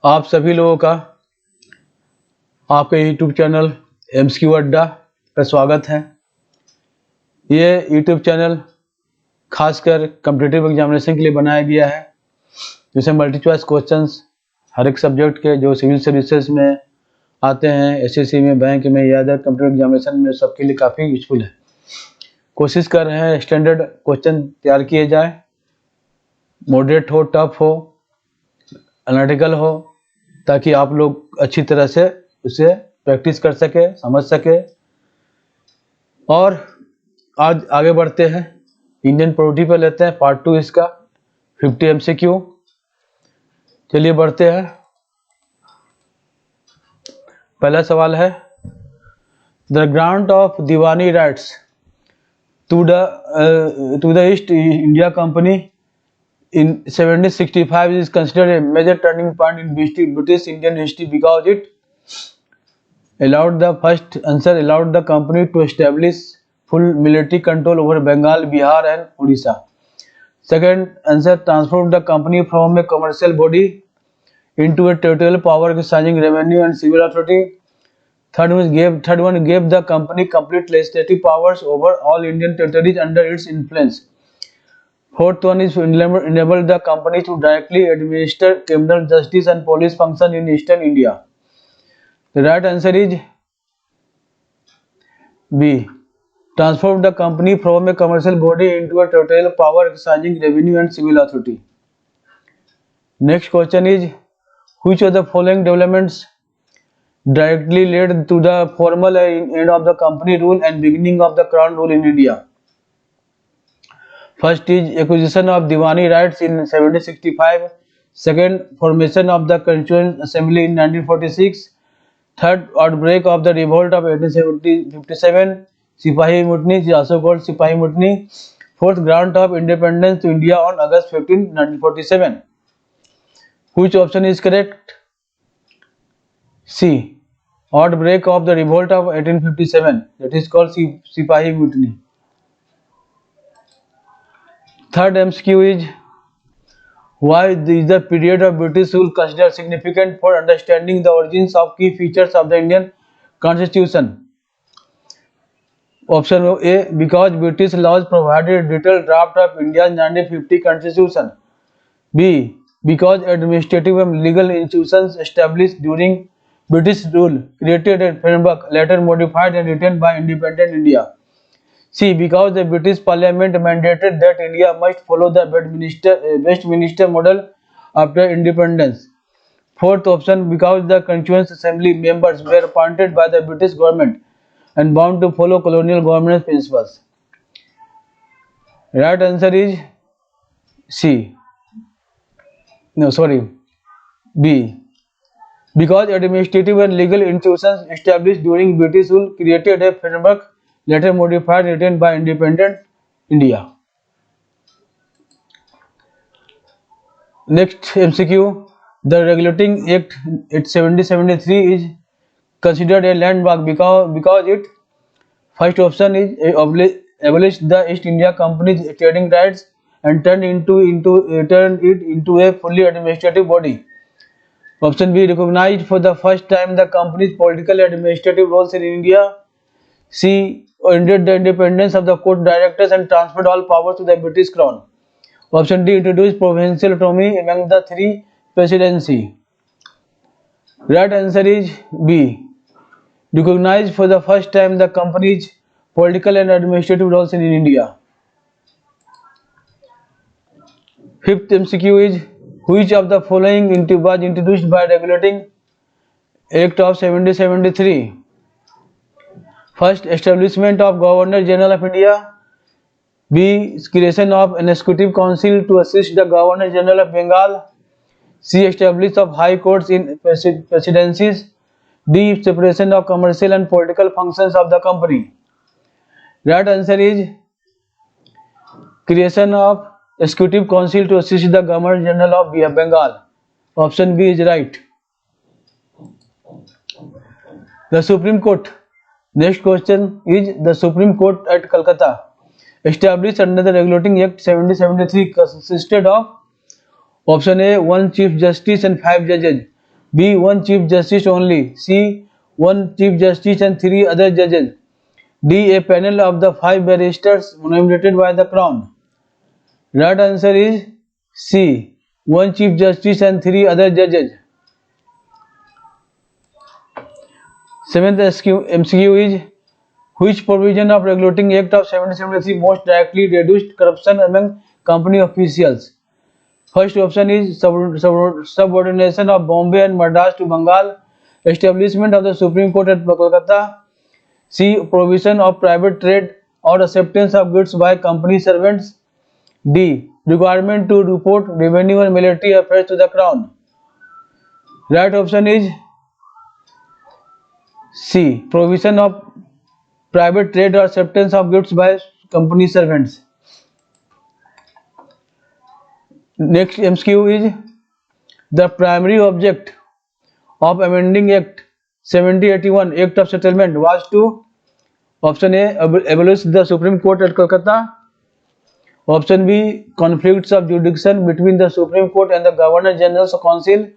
आप सभी लोगों का आपके यूट्यूब चैनल एमसीक्यू अड्डा पर स्वागत है। ये यूट्यूब चैनल खासकर कॉम्पिटिटिव एग्जामिनेशन के लिए बनाया गया है, जिसमें मल्टी चॉइस क्वेश्चंस हर एक सब्जेक्ट के जो सिविल सर्विसेज में आते हैं, एसएससी में, बैंक में या अदर कॉम्पिटिटिव एग्जामिनेशन में, सबके लिए काफ़ी यूजफुल है। कोशिश कर रहे हैं स्टैंडर्ड क्वेश्चन तैयार किए जाए, मॉडरेट हो, टफ हो, एनालिटिकल हो, ताकि आप लोग अच्छी तरह से उसे प्रैक्टिस कर सके, समझ सके। और आज आगे बढ़ते हैं, इंडियन पॉलिटी पर लेते हैं पार्ट 2 इसका 50 MCQ। चलिए बढ़ते हैं। पहला सवाल है, the grant of Diwani rights to the East India Company in 1765 is considered a major turning point in British Indian history because it allowed the company to establish full military control over Bengal, Bihar and Odisha. Second answer, transformed the company from a commercial body into a territorial power exercising revenue and civil authority. Third one gave the company complete legislative powers over all Indian territories under its influence. Fourth one is enabled the company to directly administer criminal justice and police function in eastern India. The right answer is B. Transformed the company from a commercial body into a territorial power exercising revenue and civil authority. Next question is, which of the following developments directly led to the formal end of the company rule and beginning of the crown rule in India? First is acquisition of Diwani rights in 1765. Second, formation of the Constituent Assembly in 1946. Third, outbreak of the revolt of 1857, Sipahi Mutiny, also called Sipahi Mutiny. Fourth, grant of independence to India on August 15, 1947. Which option is correct? C. Outbreak of the revolt of 1857, that is called Sipahi Mutiny. Third MCQ is, why is the period of British rule considered significant for understanding the origins of key features of the Indian Constitution? Option A, because British laws provided a detailed draft of India's 1950 Constitution. B, because administrative and legal institutions established during British rule created a framework later modified and written by independent India. C, because the British Parliament mandated that India must follow the Westminster model after independence. Fourth option, because the Constituent Assembly members were appointed by the British government and bound to follow colonial governance principles. Right answer is C. No, sorry, B. Because administrative and legal institutions established during British rule created a framework later modified and written by independent India. Next MCQ, the Regulating Act 1773 is considered a landmark because it, first option is, abolished the East India Company's trading rights and turned it into a fully administrative body. Option B, recognized for the first time the company's political and administrative roles in India. C, ended the independence of the court directors and transferred all powers to the British Crown. Option D, introduced provincial autonomy among the three presidency. Right answer is B. Recognized for the first time the company's political and administrative roles in India. Fifth MCQ is, which of the following was introduced by Regulating Act of 1773? First, establishment of Governor General of India. B, creation of an executive council to assist the Governor General of Bengal. C, establishment of high courts in presidencies. D, separation of commercial and political functions of the company. Right answer is creation of executive council to assist the Governor General of Bengal. Option B is right. The Supreme Court. Next question is, the Supreme Court at Calcutta, established under the Regulating Act 1773, consisted of option A 1 Chief Justice and 5 judges, B. One Chief Justice only. C. One Chief Justice and 3 other judges. D. A panel of the 5 barristers nominated by the Crown. Right answer is C. One Chief Justice and 3 other judges. Seventh MCQ is, which provision of Regulating Act of 1773 most directly reduced corruption among company officials? First option is subordination of Bombay and Madras to Bengal, establishment of the Supreme Court at Kolkata. C. Provision of private trade or acceptance of goods by company servants. D. Requirement to report revenue and military affairs to the Crown. Right option is C. Provision of private trade or acceptance of goods by company servants. Next MCQ is, the primary object of amending Act 1781 Act of Settlement was to, option A. Abolish the Supreme Court at Kolkata. Option B. Conflicts of jurisdiction between the Supreme Court and the Governor General's Council.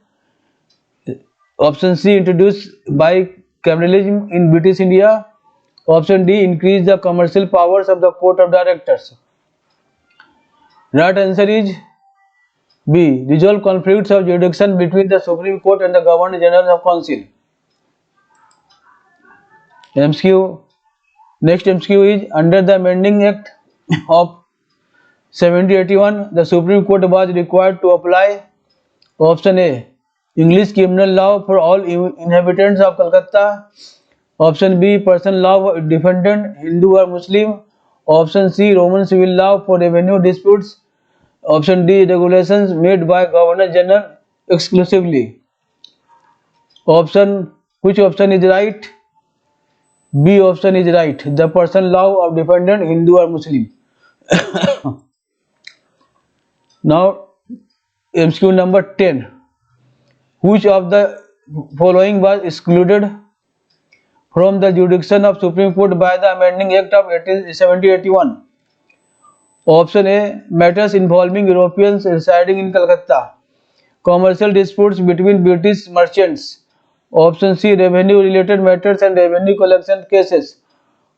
Option C. Introduce bicameralism in British India. Option D. Increase the commercial powers of the Court of Directors. Right answer is B. Resolve conflicts of jurisdiction between the Supreme Court and the Governor General of Council. MCQ. Next MCQ is, under the amending Act of 1781, the Supreme Court was required to apply, option A. English criminal law for all inhabitants of Calcutta. Option B. Personal law of defendant, Hindu or Muslim. Option C. Roman civil law for revenue disputes. Option D. Regulations made by Governor General exclusively. Which option is right? B option is right. The personal law of defendant, Hindu or Muslim. Now MCQ number 10. Which of the following was excluded from the jurisdiction of Supreme Court by the amending Act of 1781? Option A. Matters involving Europeans residing in Calcutta. Commercial disputes between British merchants. Option C. Revenue related matters and revenue collection cases.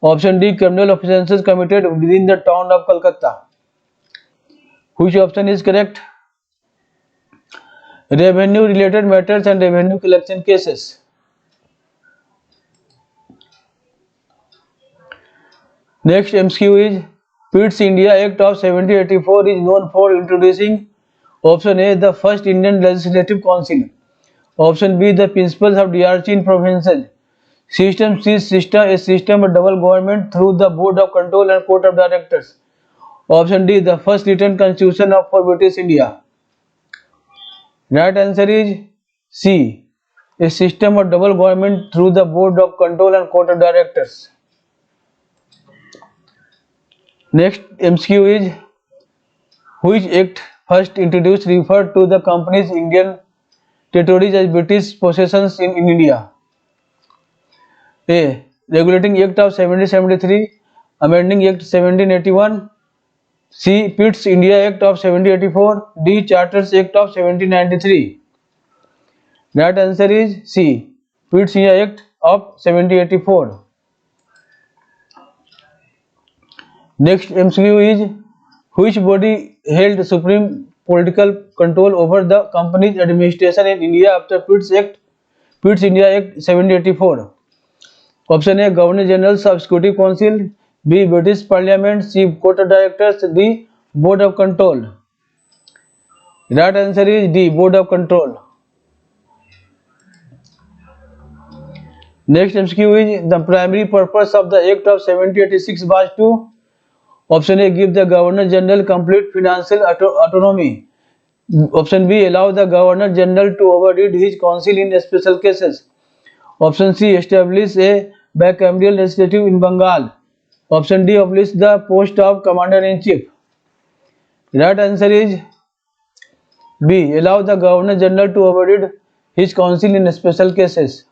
Option D. Criminal offences committed within the town of Calcutta. Which option is correct? Revenue related matters and revenue collection cases. Next MCQ is, Pitt's India Act of 1784 is known for introducing, option A. the first Indian Legislative Council. Option B. the principles of DRC in provinces. System C. A system of double government through the Board of Control and Court of Directors. Option D. the first written constitution for British India. Right answer is C. A system of double government through the Board of Control and Court of Directors. Next MCQ is, which act first introduced referred to the company's Indian territories as British possessions in India? A. Regulating Act of 1773, Amending Act 1781. C. Pitt's India Act of 1784. D. Charters Act of 1793. Right answer is C. Pitt's India Act of 1784. Next MCQ is, which body held supreme political control over the company's administration in India after Pitt's India Act 1784? Option A. Governor General's Executive Council. B. British Parliament. C. Court of Directors. D. Board of Control. Right answer is D. Board of Control. Next MCQ is, the primary purpose of the Act of 1786 was to, option A. give the Governor General complete financial autonomy. Option B. allow the Governor General to override his council in special cases. Option C. establish a bicameral legislature in Bengal. Option D. abolish the post of Commander-in-Chief. Right answer is B. allow the Governor General to override his council in special cases.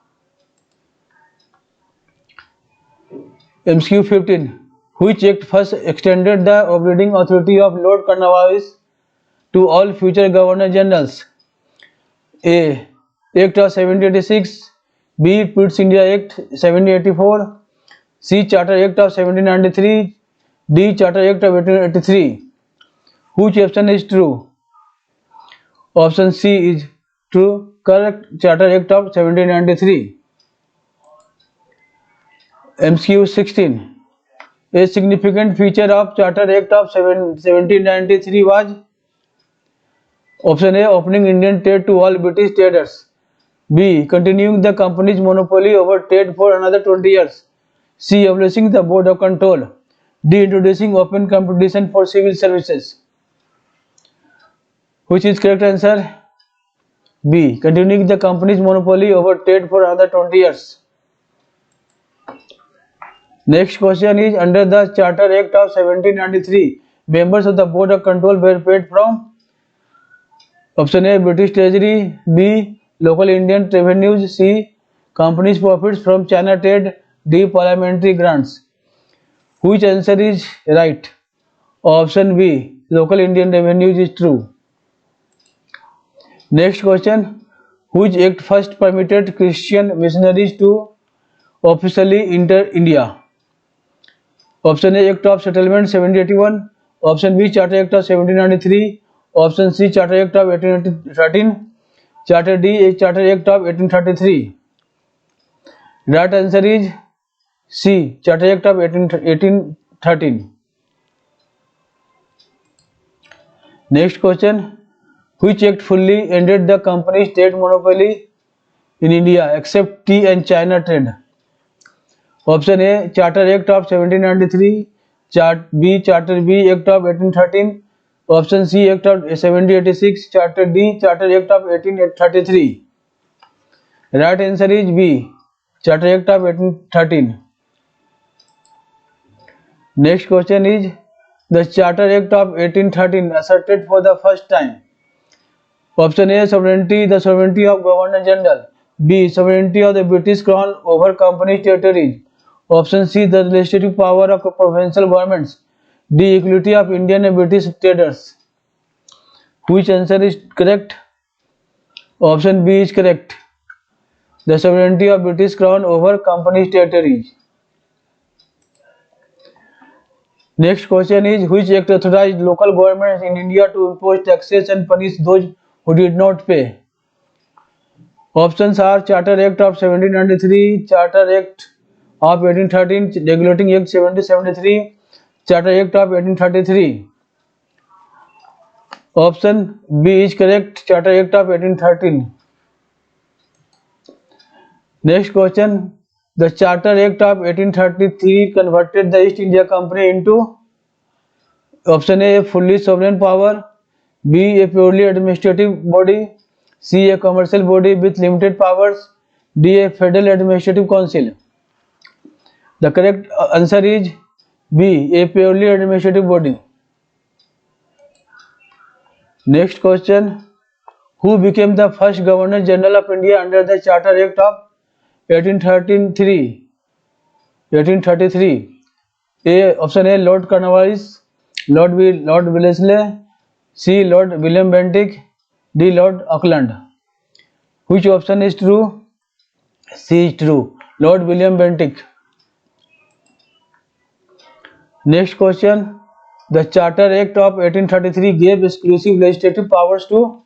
MCQ 15. Which act first extended the overriding authority of Lord Cornwallis to all future Governor Generals? A. Act of 1786, B. Pitt's India Act 1784, C. Charter Act of 1793, D. Charter Act of 1883. Which option is true? Option C is true. Correct. Charter Act of 1793. MCQ 16. A significant feature of Charter Act of 1793 was option A. Opening Indian trade to all British traders. B. Continuing the company's monopoly over trade for another 20 years. C. Abolishing the Board of Control. D. Introducing open competition for civil services. Which is correct answer? B. Continuing the company's monopoly over trade for another 20 years. Next question is, under the Charter Act of 1793, members of the Board of Control were paid from option A. British Treasury, B. Local Indian revenues, C. Company's profits from China trade, D. Parliamentary grants. Which answer is right? Option B. Local Indian revenues is true. Next question. Which act first permitted Christian missionaries to officially enter India? Option A. Act of Settlement 1781. Option B. Charter Act of 1793. Option C. Charter Act of 1813. Charter D. Charter Act of 1833. Right answer is C. Charter Act of 1813. Next question. Which act fully ended the company's trade monopoly in India except tea and China trade? Option A. Charter Act of 1793. B. Charter B. Act of 1813. Option C. Act of 1786. Charter D. Charter Act of 1833. Right answer is B. Charter Act of 1813. Next question is, the Charter Act of 1813 asserted for the first time. Option A. Sovereignty, the sovereignty of Governor General. B. Sovereignty of the British Crown over company territories. Option C. The legislative power of provincial governments. D. Equality of Indian and British traders. Which answer is correct? Option B is correct. The sovereignty of British Crown over company territories. Next question is, which act authorized local governments in India to impose taxes and punish those who did not pay? Options are Charter Act of 1793, Charter Act of 1813, Regulating Act 1773, Charter Act of 1833. Option B is correct, Charter Act of 1813. Next question, the Charter Act of 1833 converted the East India Company into option A. fully sovereign power, B. a purely administrative body, C. a commercial body with limited powers, D. a federal administrative council. The correct answer is B. a purely administrative body. Next question, who became the first Governor General of India under the Charter Act of 1833? A. Option A. Lord Cornwallis, Lord Wellesley, C. Lord William Bentinck, D. Lord Auckland. Which option is true? C is true, Lord William Bentinck. Next question, the Charter Act of 1833 gave exclusive legislative powers to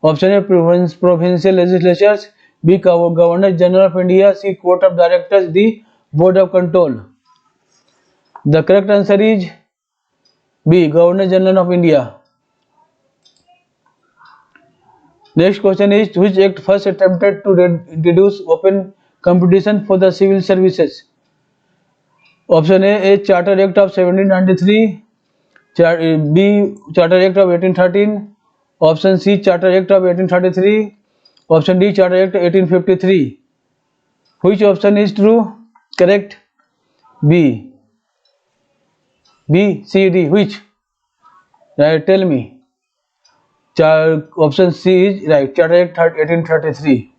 option A. provincial legislatures, B. Governor General of India, C. Court of Directors, D. Board of Control. The correct answer is B. Governor General of India. Next question is, which act first attempted to introduce open competition for the civil services? Option A. Charter Act of 1793, B. Charter Act of 1813, option C. Charter Act of 1833, option D. Charter Act 1853. Which option is true? Correct? B, C, D. Which? Right, tell me. Option C is right. Charter Act 1833.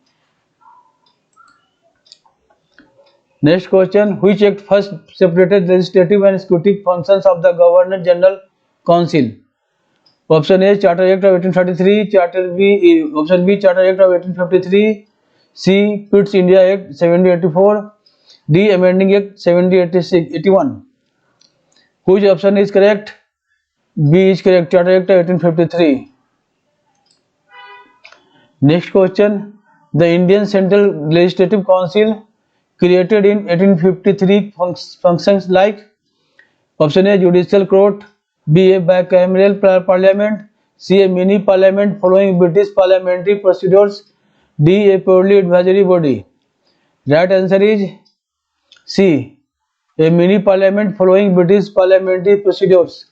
Next question, which act first separated legislative and executive functions of the Governor General Council? Option A, Charter Act of 1833. Option B, Charter Act of 1853. C, Pitt's India Act 1784. D, Amending Act 1781. Which option is correct? B is correct. Charter Act of 1853. Next question. The Indian Central Legislative Council created in 1853 functions like. Option A, Judicial Court. B, a bicameral parliament. C, a mini parliament following British parliamentary procedures. D, a purely advisory body. Right answer is C, a mini parliament following British parliamentary procedures.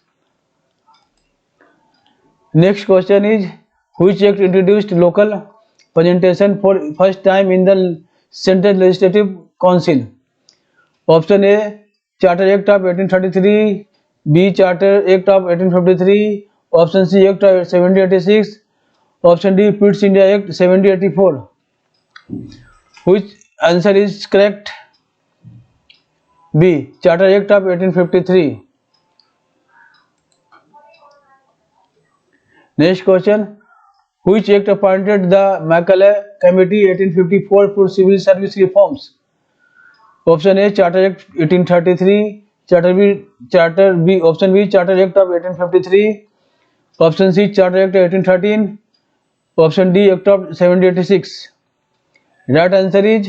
Next question is, which act introduced local representation for first time in the Central Legislative Council? Option A, Charter Act of 1833. B, Charter Act of 1853. Option C, Act of 1786. Option D, Pitt's India Act 1784. Which answer is correct? B, Charter Act of 1853. Next question. Which act appointed the Macaulay Committee 1854 for civil service reforms? Option A, Charter Act 1833. Option B, Charter Act of 1853. Option C, Charter Act 1813. Option D, Act of 1786. Right answer is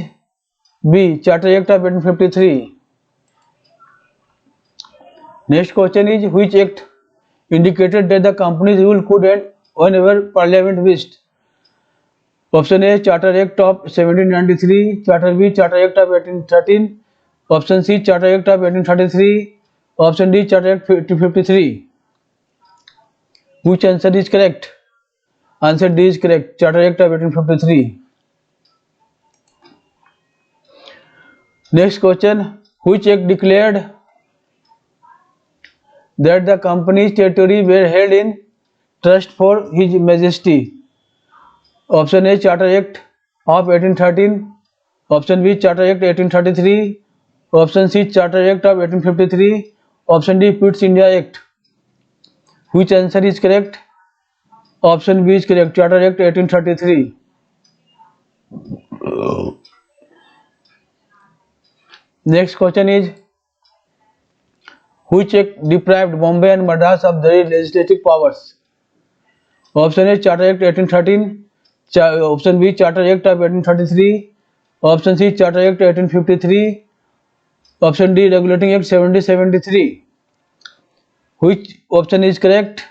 B, Charter Act of 1853. Next question is, which act indicated that the company's rule could end whenever Parliament wished? Option A, Charter Act of 1793. Charter B, Charter Act of 1813. Option C, Charter Act of 1833. Option D, Charter Act 1853. Which answer is correct? Answer D is correct. Charter Act of 1853. Next question. Which act declared that the company's territory were held in trust for His Majesty? Option A, Charter Act of 1813. Option B, Charter Act 1833. Option C, Charter Act of 1853. Option D, Pitt's India Act. Which answer is correct? Option B is correct. Charter Act 1833. Next question is, which act deprived Bombay and Madras of their legislative powers? Option A, Charter Act 1813. Option B, Charter Act of 1833. Option C, Charter Act 1853. Option D, Regulating Act 1773. Which option is correct?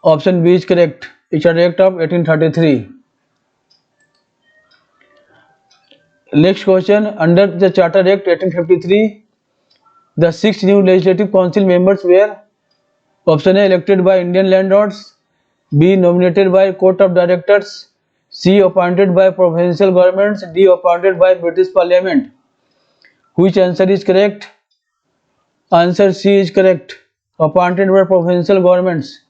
Option B is correct. Charter Act of 1833. Next question. Under the Charter Act 1853, the 6 new Legislative Council members were: Option A, elected by Indian landlords. B, nominated by Court of Directors. C, appointed by provincial governments. D, appointed by British Parliament. Which answer is correct? Answer C is correct. Appointed by provincial governments.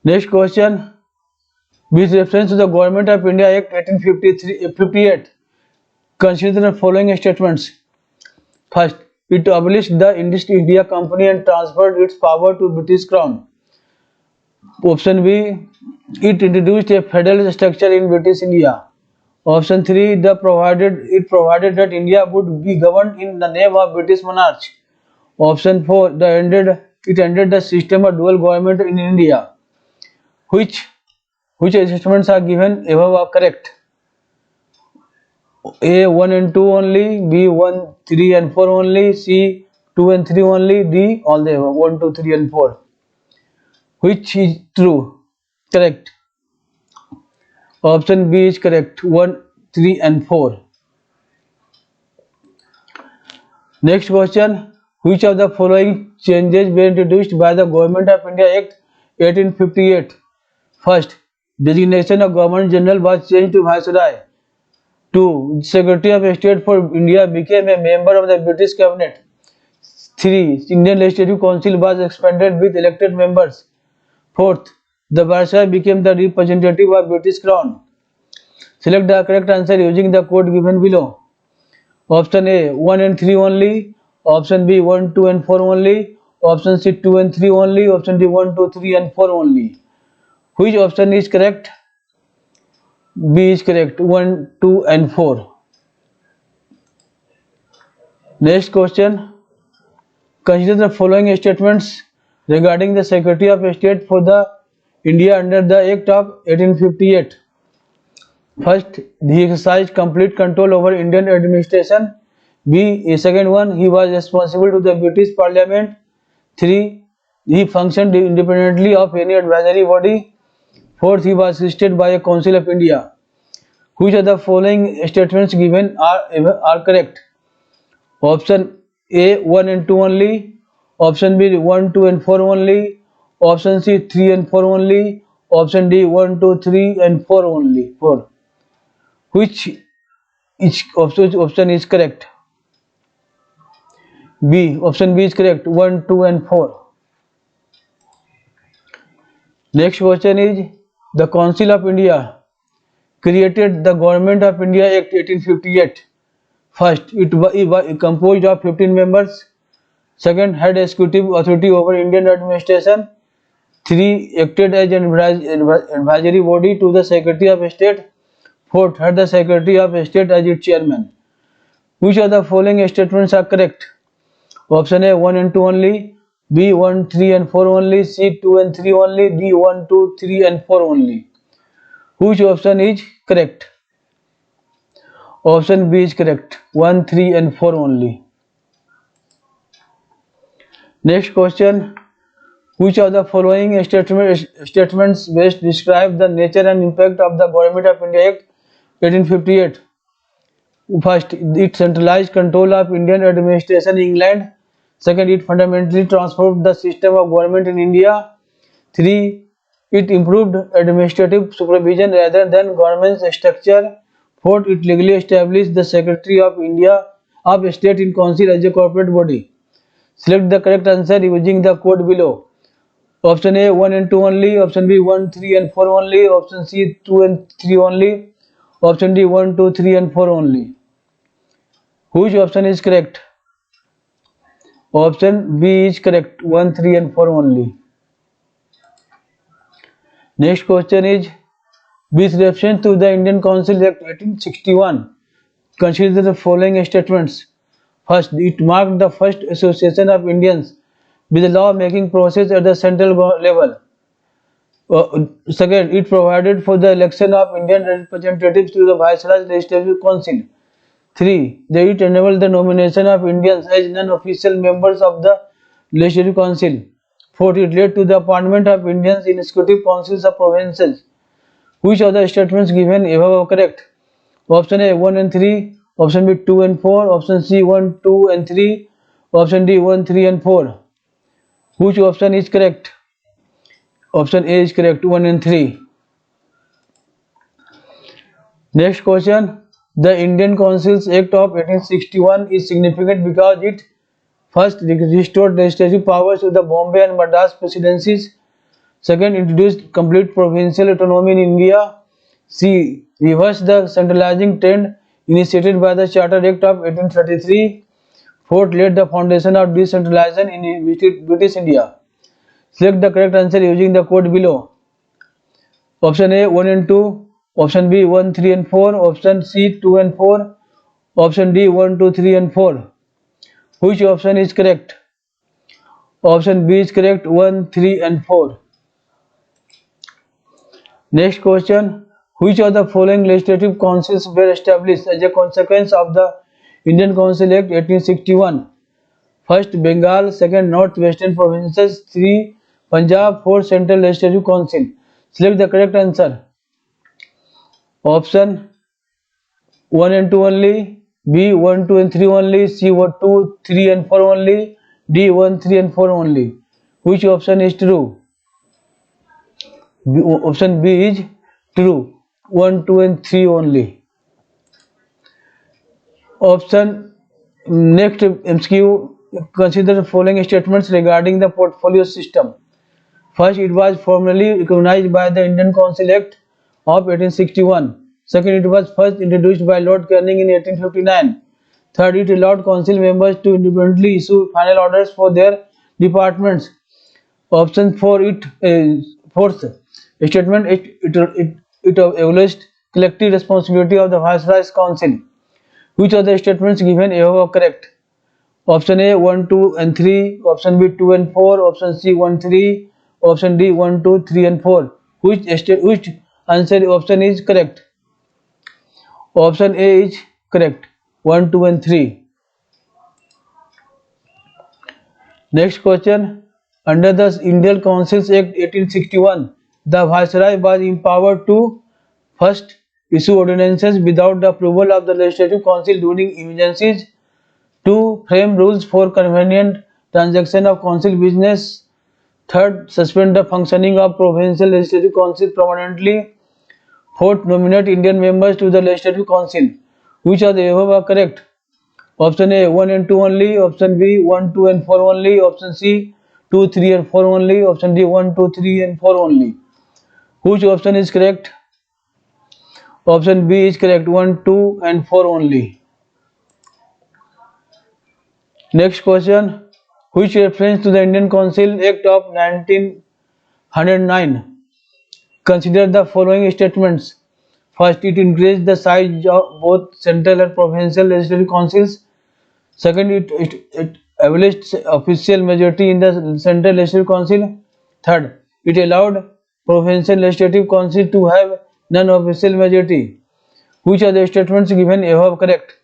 Next question. With reference to the Government of India Act 1858, consider the following statements. First, it abolished the East India Company and transferred its power to British Crown. Option B, it introduced a federal structure in British India. Option 3, it provided that India would be governed in the name of British monarchs. Option 4, it ended the system of dual government in India. Which statements are given above are correct? A, 1 and 2 only. B, 1, 3 and 4 only. C, 2 and 3 only. D, all the above, 1, 2, 3 and 4. Which is true? Correct. Option B is correct. 1, 3 and 4. Next question. Which of the following changes were introduced by the Government of India Act 1858? First, designation of Governor General was changed to Viceroy. 2, Secretary of State for India became a member of the British Cabinet. 3, Indian Legislative Council was expanded with elected members. 4th, the Viceroy became the representative of British Crown. Select the correct answer using the code given below. Option A, 1 and 3 only. Option B, 1, 2 and 4 only. Option C 2 and 3 only. Option D 1, 2, 3 and 4 only. Which option is correct? B is correct. 1, 2 and 4. Next question. Consider the following statements regarding the Secretary of State for the India under the Act of 1858. First, he exercised complete control over Indian administration. B. Second one, he was responsible to the British Parliament. 3. He functioned independently of any advisory body. Fourth, he was assisted by a Council of India. Which of the following statements given are correct? Option A 1 and 2 only. Option B 1, 2 and 4 only. Option C 3 and 4 only. Option D 1, 2, 3 and 4 only. 4. Which option is correct? B. Option B is correct. 1, 2 and 4. Next question is, the Council of India created the Government of India Act 1858. First, it was composed of 15 members. Second, had executive authority over Indian administration. 3. Acted as an advisory body to the Secretary of State. Fourth, had the Secretary of State as its chairman. Which of the following statements are correct? Option A 1 and 2 only. B 1, 3 and 4 only. C 2 and 3 only. D 1, 2, 3 and 4 only. Which option is correct? Option B is correct. 1, 3 and 4 only. Next question. Which of the following statements best describe the nature and impact of the Government of India Act 1858? First, it centralized control of Indian administration in England. Second, it fundamentally transformed the system of government in India. 3. It improved administrative supervision rather than government structure. Fourth, it legally established the Secretary of State in Council as a corporate body. Select the correct answer using the code below. Option A 1 and 2 only. Option B 1, 3 and 4 only. Option C 2 and 3 only. Option D 1, 2, 3 and 4 only. Which option is correct? Option B is correct. 1, 3 and 4 only. Next question is, with reference to the Indian Council Act 1861, consider the following statements. First, it marked the first association of Indians with the law-making process at the central level. Second, it provided for the election of Indian representatives to the Viceroy's Legislative Council. 3. It enabled the nomination of Indians as non-official members of the Legislative Council. 4. It led to the appointment of Indians in executive councils of provinces. Which of the statements given above are correct? Option A 1 and 3. Option B 2 and 4. Option C 1, 2 and 3. Option D 1, 3 and 4. Which option is correct? Option A is correct. 1 and 3. Next question. The Indian Councils Act of 1861 is significant because it first restored legislative powers to the Bombay and Madras presidencies. Second, introduced complete provincial autonomy in India. C. Reversed the centralizing trend initiated by the Charter Act of 1833. Fourth, laid the foundation of decentralization in British India. Select the correct answer using the code below. Option A 1 and 2. Option B 1, 3 and 4. Option C 2 and 4. Option D 1, 2, 3 and 4. Which option is correct? Option B is correct. 1, 3 and 4. Next question. Which of the following legislative councils were established as a consequence of the Indian Council Act 1861? First, Bengal. Second, Northwestern Provinces. 3. Punjab. 4. Central Legislative Council. Select the correct answer. Option 1 and 2 only. B 1, 2 and 3 only. C 1, 2, 3 and 4 only. D 1, 3 and 4 only. Which option is true? Option B is true. 1, 2 and 3 only. Option next MCQ. Consider the following statements regarding the portfolio system. First, it was formally recognized by the Indian Council Act of 1861. Second, it was first introduced by Lord Canning in 1859. Third, it allowed council members to independently issue final orders for their departments. Option 4, fourth statement, it acknowledged collective responsibility of the Viceroy's Council. Which of the statements given above are correct? Option A 1, 2 and 3, option B 2 and 4, option C 1, 3, option D 1, 2, 3 and 4. Which answer option is correct? Option A is correct. 1, 2 and 3. Next question. Under the Indian Councils Act 1861, the Viceroy was empowered to first issue ordinances without the approval of the Legislative Council during emergencies, to frame rules for convenient transaction of council business, third, suspend the functioning of provincial legislative council permanently, fourth, nominate Indian members to the legislative council. Which of the above are correct? Option A 1 and 2 only, option B 1, 2 and 4 only, option C 2, 3 and 4 only, option D 1, 2, 3 and 4 only. Which option is correct? Option B is correct. 1, 2 and 4 only. Next question. Which reference to the Indian Council Act of 1909 consider the following statements? First, it increased the size of both central and provincial legislative councils. Second, it abolished official majority in the central legislative council. Third, it allowed provincial legislative council to have non-official majority. Which of the statements given above correct?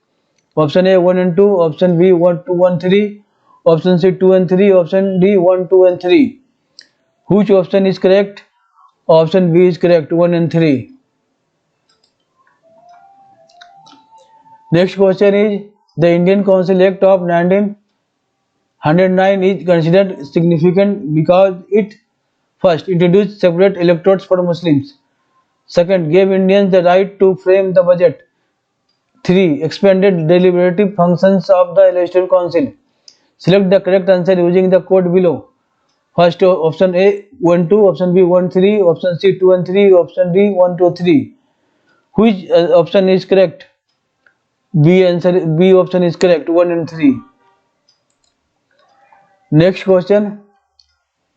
Option A 1 and 2, option B 1, 2 and 3, option C 2 and 3, option D 1, 2 and 3. Which option is correct? Option B is correct. 1 and 3. Next question is, the Indian Council Act of 1909 is considered significant because it first introduced separate electorates for Muslims. Second, gave Indians the right to frame the budget. 3. Expanded deliberative functions of the Legislative Council. Select the correct answer using the code below. First, option A 1, 2, option B 1, 3, option C 2 and 3, option D 1, 2, 3. Which option is correct? B option is correct. 1 and 3. Next question.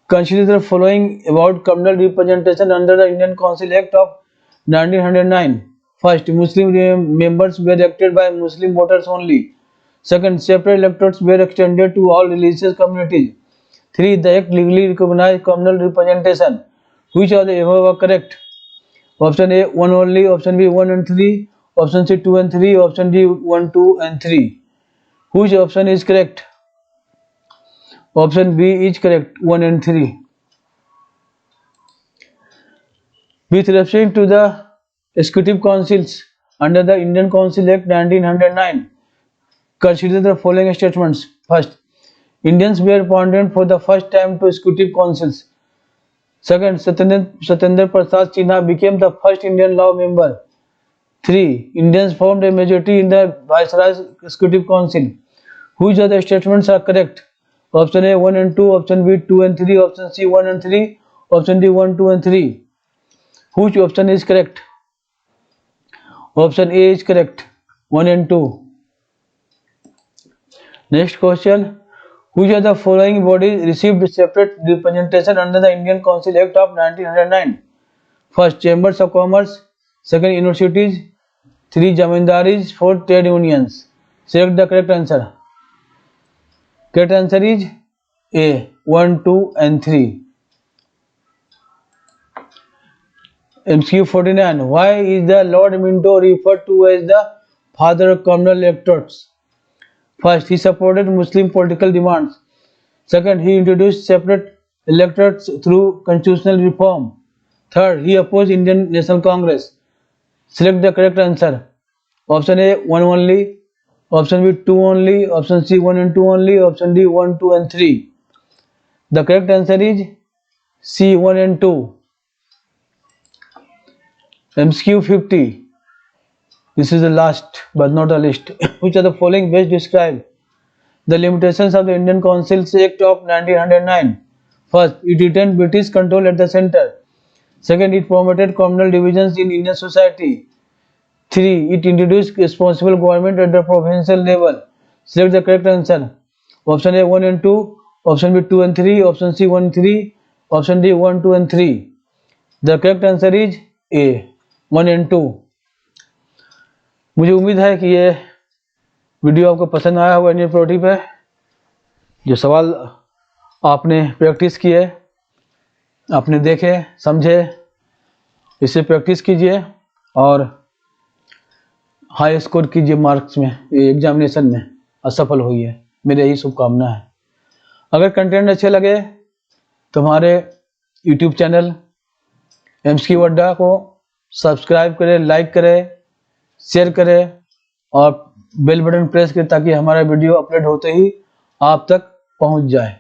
Consider the following about communal representation under the Indian Council Act of 1909. First, Muslim members were elected by Muslim voters only. Second, separate electorates were extended to all religious communities. 3. The Act legally recognized communal representation. Which of the above are correct? Option A 1 only, option B 1 and 3, option C 2 and 3, option D 1, 2 and 3. Which option is correct? Option B is correct. 1 and 3. With reference to the executive councils under the Indian Council Act 1909, consider the following statements. First, Indians were appointed for the first time to executive councils. Second, Satyendra Prasad Sinha became the first Indian law member. 3. Indians formed a majority in the Viceroy's Executive Council. Which of the statements are correct? Option A 1 and 2, option B 2 and 3, option C 1 and 3, option D 1, 2 and 3. Which option is correct? Option A is correct. 1 and 2. Next question. Which of the following bodies received separate representation under the Indian Council Act of 1909? First, Chambers of Commerce. Second, universities. 3. Jamindaris. 4. Trade unions. Select the correct answer. Correct answer is A 1, 2 and 3. MCQ 49. Why is the Lord Minto referred to as the father of communal electorates? First, he supported Muslim political demands. Second, he introduced separate electorates through constitutional reform. Third, he opposed Indian National Congress. Select the correct answer. Option A 1 only, option B 2 only, option C 1 and 2 only, option D 1, 2 and 3. The correct answer is C 1 and 2. MCQ 50. This is the last but not the least. Which of the following best describe the limitations of the Indian Council Act of 1909? First, it retained British control at the center. Second, it promoted communal divisions in Indian society. 3. It introduced responsible government at the provincial level. Select the correct answer. Option A 1 and 2, option B 2 and 3, option C 1 3, option D 1 2 and 3. The correct answer is A 1 and 2. मुझे उम्मीद है कि ये video आपको पसंद आया होगा NEFT पे। जो सवाल आपने प्रैक्टिस किए, आपने देखे, समझे, इसे प्रैक्टिस कीजिए और हाई स्कोर कीजिए मार्क्स में, एग्जामिनेशन में असफल होइए। मेरी यही शुभकामना है। अगर कंटेंट अच्छे लगे तो हमारे यूट्यूब चैनल एम्स की अड्डा को सब्सक्राइब करें, लाइक करें, शेयर करें और बेल बटन प्रेस करें ताकि हमारा वीडियो अपलोड होते ही आप तक पहुंच जाए।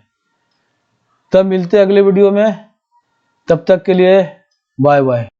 तब मिलते हैं अगले वीडियो में, तब तक के लिए बाय बाय।